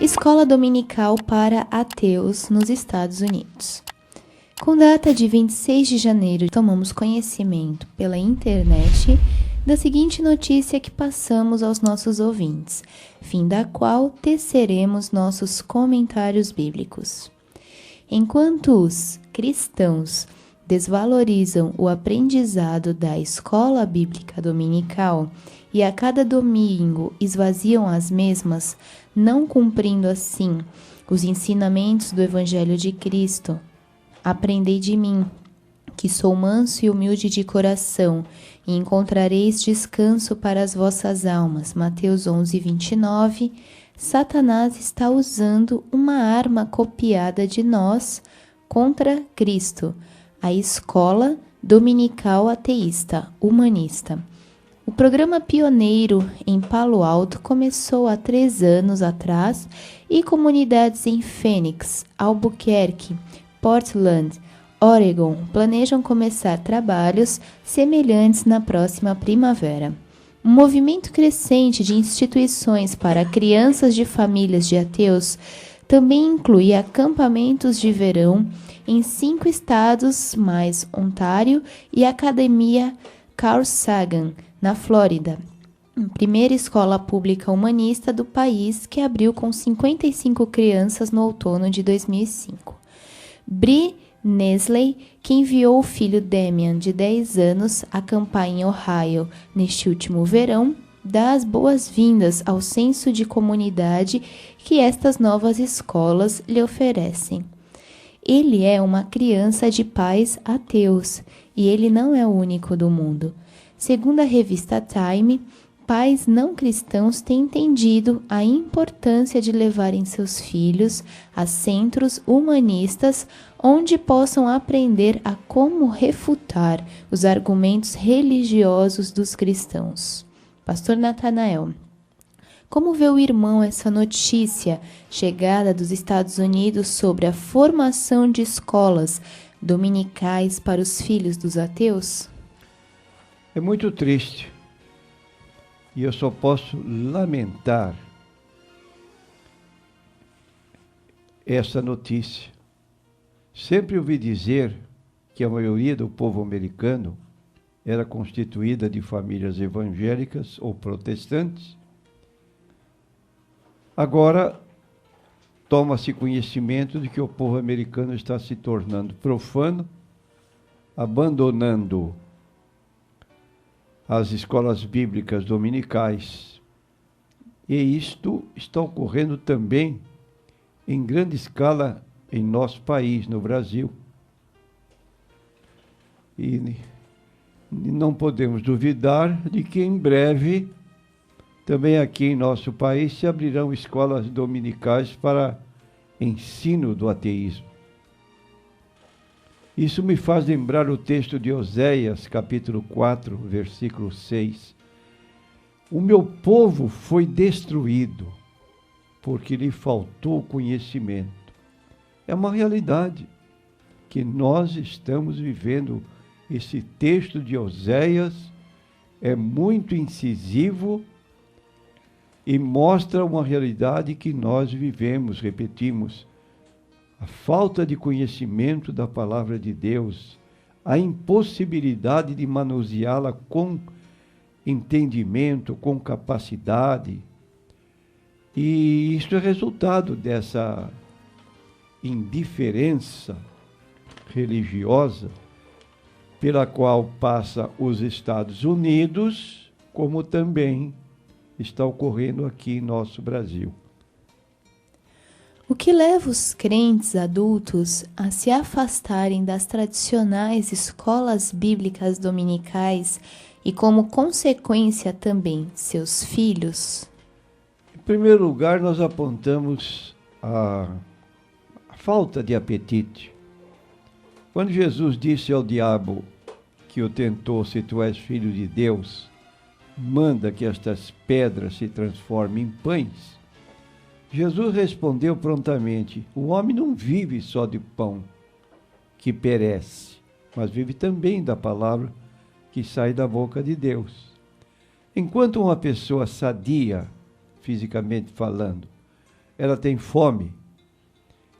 Escola Dominical para Ateus nos Estados Unidos. Com data de 26 de janeiro, tomamos conhecimento pela internet da seguinte notícia que passamos aos nossos ouvintes, fim da qual teceremos nossos comentários bíblicos. Enquanto os cristãos desvalorizam o aprendizado da escola bíblica dominical e a cada domingo esvaziam as mesmas, não cumprindo assim os ensinamentos do Evangelho de Cristo, aprendei de mim, que sou manso e humilde de coração, e encontrareis descanso para as vossas almas. Mateus 11, 29. Satanás está usando uma arma copiada de nós contra Cristo, a escola dominical ateísta, humanista. O programa pioneiro em Palo Alto começou há 3 anos atrás e comunidades em Phoenix, Albuquerque, Portland, Oregon planejam começar trabalhos semelhantes na próxima primavera. Um movimento crescente de instituições para crianças de famílias de ateus também inclui acampamentos de verão em 5 estados mais Ontário e a Academia Carl Sagan, na Flórida, primeira escola pública humanista do país que abriu com 55 crianças no outono de 2005. Bri Nesley, que enviou o filho Damian, de 10 anos, a acampar em Ohio neste último verão, dá as boas-vindas ao senso de comunidade que estas novas escolas lhe oferecem. Ele é uma criança de pais ateus e ele não é o único do mundo. Segundo a revista Time, pais não cristãos têm entendido a importância de levarem seus filhos a centros humanistas onde possam aprender a como refutar os argumentos religiosos dos cristãos. Pastor Natanael, como vê o irmão essa notícia chegada dos Estados Unidos sobre a formação de escolas dominicais para os filhos dos ateus? É muito triste. E eu só posso lamentar essa notícia. Sempre ouvi dizer que a maioria do povo americano era constituída de famílias evangélicas ou protestantes. Agora, toma-se conhecimento de que o povo americano está se tornando profano, abandonando as escolas bíblicas dominicais. E isto está ocorrendo também em grande escala em nosso país, no Brasil. E não podemos duvidar de que em breve, também aqui em nosso país, se abrirão escolas dominicais para ensino do ateísmo. Isso me faz lembrar o texto de Oséias, capítulo 4, versículo 6. O meu povo foi destruído, porque lhe faltou conhecimento. É uma realidade que nós estamos vivendo. Esse texto de Oséias é muito incisivo e mostra uma realidade que nós vivemos, repetimos. A falta de conhecimento da palavra de Deus, a impossibilidade de manuseá-la com entendimento, com capacidade. E isso é resultado dessa indiferença religiosa pela qual passa os Estados Unidos, como também está ocorrendo aqui em nosso Brasil. O que leva os crentes adultos a se afastarem das tradicionais escolas bíblicas dominicais e, como consequência, também seus filhos? Em primeiro lugar, nós apontamos a falta de apetite. Quando Jesus disse ao diabo que o tentou: se tu és filho de Deus, manda que estas pedras se transformem em pães. Jesus respondeu prontamente: o homem não vive só de pão que perece, mas vive também da palavra que sai da boca de Deus. Enquanto uma pessoa sadia, fisicamente falando, ela tem fome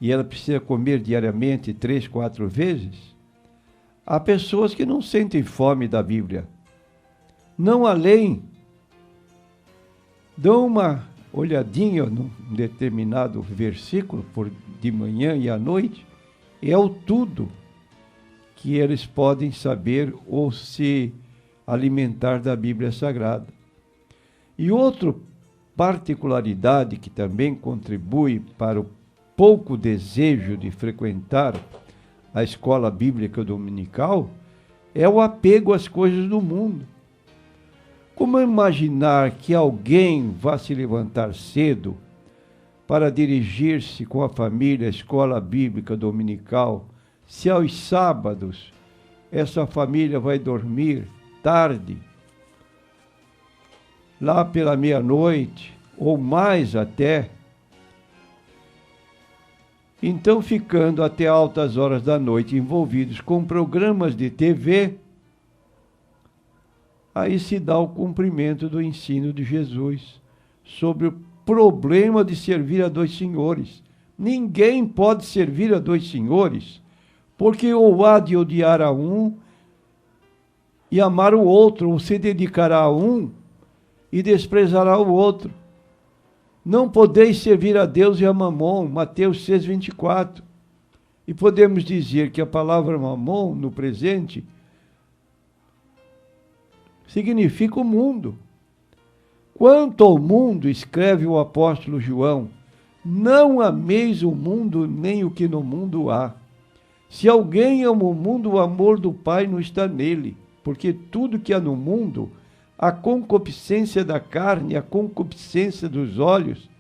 e ela precisa comer diariamente 3, 4 vezes, há pessoas que não sentem fome da Bíblia. Não além, dão uma olhadinha num determinado versículo de manhã e à noite, é o tudo que eles podem saber ou se alimentar da Bíblia Sagrada. E outra particularidade que também contribui para o pouco desejo de frequentar a escola bíblica dominical é o apego às coisas do mundo. Como imaginar que alguém vá se levantar cedo para dirigir-se com a família à escola bíblica dominical, se aos sábados essa família vai dormir tarde, lá pela meia-noite, ou mais até, então ficando até altas horas da noite envolvidos com programas de TV, aí se dá o cumprimento do ensino de Jesus sobre o problema de servir a dois senhores. Ninguém pode servir a dois senhores, porque ou há de odiar a um e amar o outro, ou se dedicará a um e desprezará o outro. Não podeis servir a Deus e a Mamon, Mateus 6:24. E podemos dizer que a palavra Mamon, no presente, significa o mundo. Quanto ao mundo, escreve o apóstolo João, não ameis o mundo nem o que no mundo há. Se alguém ama o mundo, o amor do Pai não está nele, porque tudo que há no mundo, a concupiscência da carne, a concupiscência dos olhos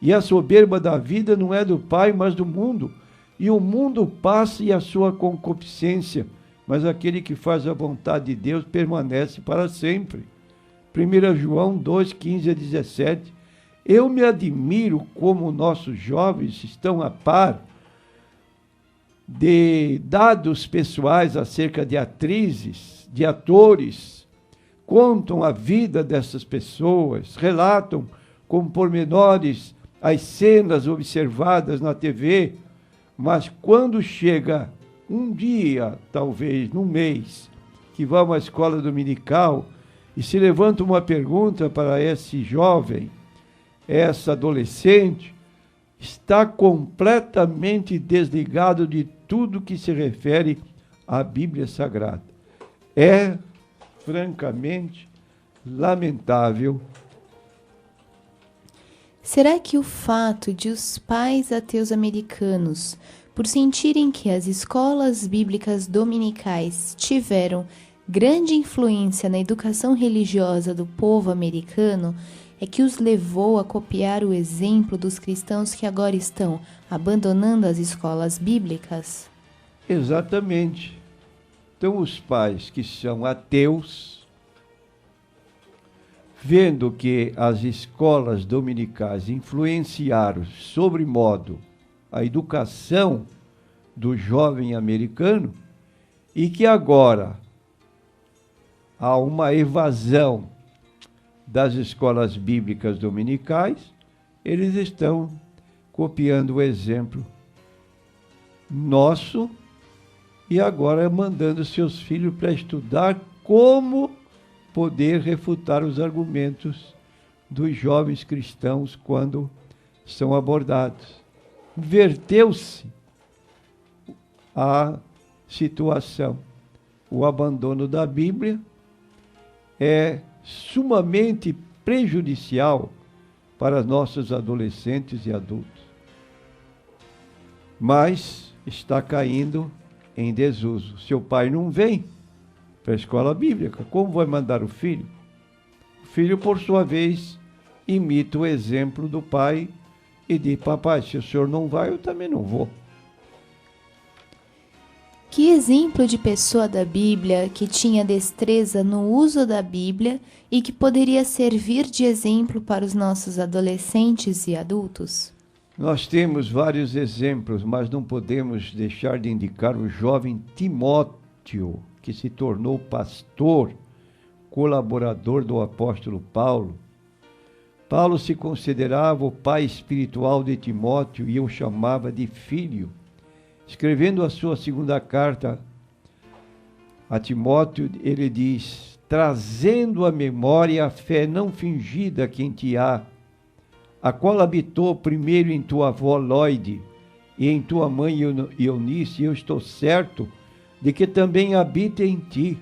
e a soberba da vida não é do Pai, mas do mundo. E o mundo passa e a sua concupiscência, mas aquele que faz a vontade de Deus permanece para sempre. 1 João 2:15-17. Eu me admiro como nossos jovens estão a par de dados pessoais acerca de atrizes, de atores, contam a vida dessas pessoas, relatam com pormenores as cenas observadas na TV, mas quando chega um dia, talvez num mês, que vão à escola dominical e se levanta uma pergunta para esse jovem, essa adolescente, está completamente desligado de tudo que se refere à Bíblia Sagrada. É francamente lamentável. Será que o fato de os pais ateus americanos, por sentirem que as escolas bíblicas dominicais tiveram grande influência na educação religiosa do povo americano, é que os levou a copiar o exemplo dos cristãos que agora estão abandonando as escolas bíblicas? Exatamente. Então, os pais que são ateus, vendo que as escolas dominicais influenciaram sobremodo a educação do jovem americano e que agora há uma evasão das escolas bíblicas dominicais, eles estão copiando o exemplo nosso e agora mandando seus filhos para estudar como poder refutar os argumentos dos jovens cristãos quando são abordados. Inverteu-se a situação. O abandono da Bíblia é sumamente prejudicial para nossos adolescentes e adultos. Mas está caindo em desuso. Seu pai não vem para a escola bíblica, como vai mandar o filho? O filho, por sua vez, imita o exemplo do pai e diz: papai, se o senhor não vai, eu também não vou. Que exemplo de pessoa da Bíblia que tinha destreza no uso da Bíblia e que poderia servir de exemplo para os nossos adolescentes e adultos? Nós temos vários exemplos, mas não podemos deixar de indicar o jovem Timóteo, que se tornou pastor, colaborador do apóstolo Paulo. Paulo se considerava o pai espiritual de Timóteo e o chamava de filho. Escrevendo a sua segunda carta a Timóteo, ele diz: trazendo à memória a fé não fingida que em ti há, a qual habitou primeiro em tua avó Lóide e em tua mãe Eunice, eu estou certo de que também habita em ti.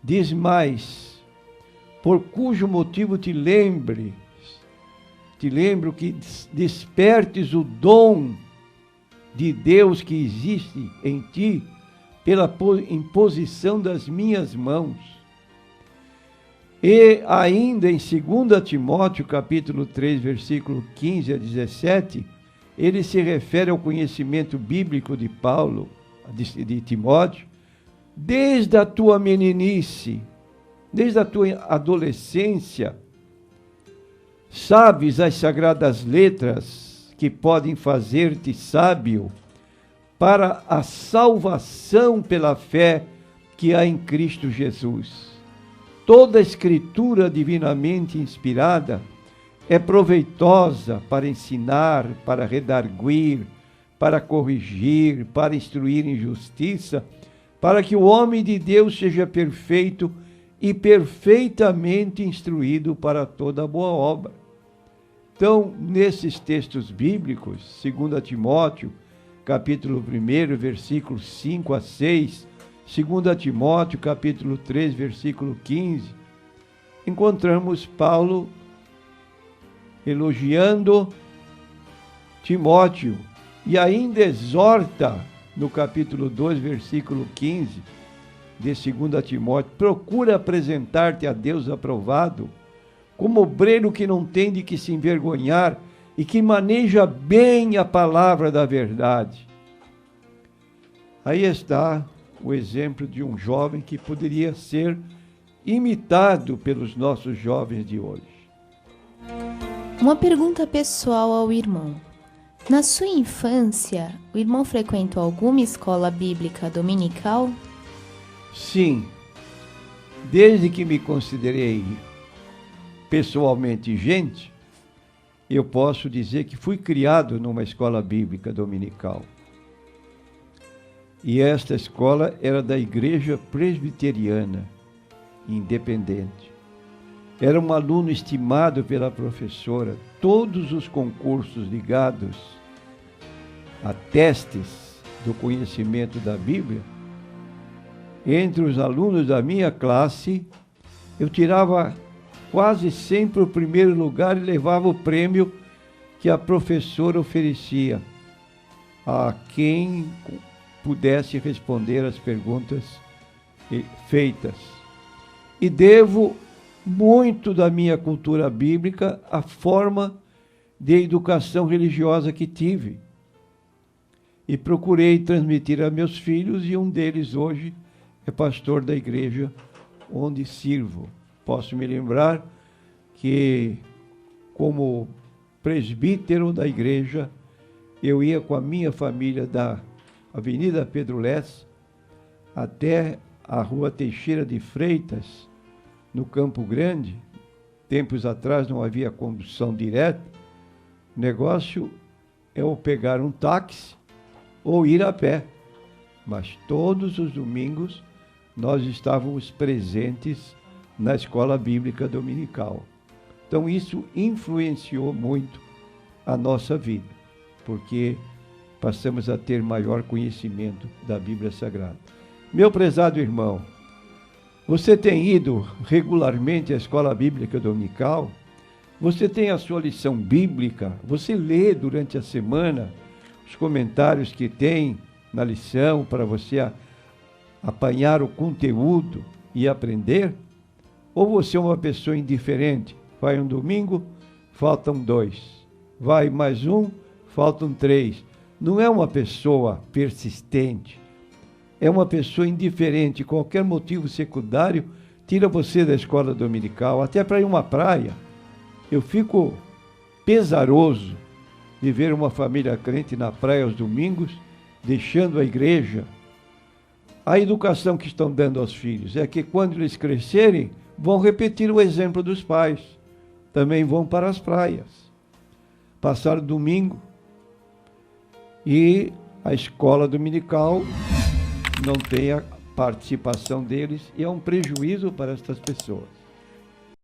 Diz mais: por cujo motivo te lembro que despertes o dom de Deus que existe em ti pela imposição das minhas mãos. E ainda em 2 Timóteo, capítulo 3, versículo 15 a 17, ele se refere ao conhecimento bíblico de Paulo, de Timóteo, desde a tua meninice, desde a tua adolescência, sabes as sagradas letras que podem fazer-te sábio para a salvação pela fé que há em Cristo Jesus. Toda a escritura divinamente inspirada é proveitosa para ensinar, para redarguir, para corrigir, para instruir em justiça, para que o homem de Deus seja perfeito e perfeitamente instruído para toda boa obra. Então, nesses textos bíblicos, 2 Timóteo, capítulo 1, versículos 5 a 6, 2 Timóteo, capítulo 3, versículo 15, encontramos Paulo elogiando Timóteo e ainda exorta no capítulo 2, versículo 15 de 2 Timóteo: procura apresentar-te a Deus aprovado, como obreiro que não tem de que se envergonhar e que maneja bem a palavra da verdade. Aí está o exemplo de um jovem que poderia ser imitado pelos nossos jovens de hoje. Uma pergunta pessoal ao irmão. Na sua infância, o irmão frequentou alguma escola bíblica dominical? Sim, desde que me considerei pessoalmente gente, eu posso dizer que fui criado numa escola bíblica dominical. E esta escola era da Igreja Presbiteriana Independente. Era um aluno estimado pela professora. Todos os concursos ligados a testes do conhecimento da Bíblia, entre os alunos da minha classe, eu tirava quase sempre o primeiro lugar e levava o prêmio que a professora oferecia a quem pudesse responder as perguntas feitas. E devo muito da minha cultura bíblica à forma de educação religiosa que tive. E procurei transmitir a meus filhos, e um deles hoje é pastor da igreja onde sirvo. Posso me lembrar que, como presbítero da igreja, eu ia com a minha família da Avenida Pedro Lessa até a Rua Teixeira de Freitas, no Campo Grande. Tempos atrás não havia condução direta. O negócio é ou pegar um táxi ou ir a pé. Mas todos os domingos nós estávamos presentes na escola bíblica dominical. Então isso influenciou muito a nossa vida, porque passamos a ter maior conhecimento da Bíblia Sagrada. Meu prezado irmão, você tem ido regularmente à escola bíblica dominical? Você tem a sua lição bíblica? Você lê durante a semana os comentários que tem na lição para você apanhar o conteúdo e aprender? Ou você é uma pessoa indiferente? Vai um domingo, faltam 2. Vai mais um, faltam 3. Não é uma pessoa persistente, é uma pessoa indiferente. Qualquer motivo secundário tira você da escola dominical, até para ir a uma praia. Eu fico pesaroso de ver uma família crente na praia aos domingos, deixando a igreja. A educação que estão dando aos filhos é que quando eles crescerem, vão repetir o exemplo dos pais. também vão para as praias, passar o domingo, e a escola dominical não tem a participação deles, e é um prejuízo para estas pessoas.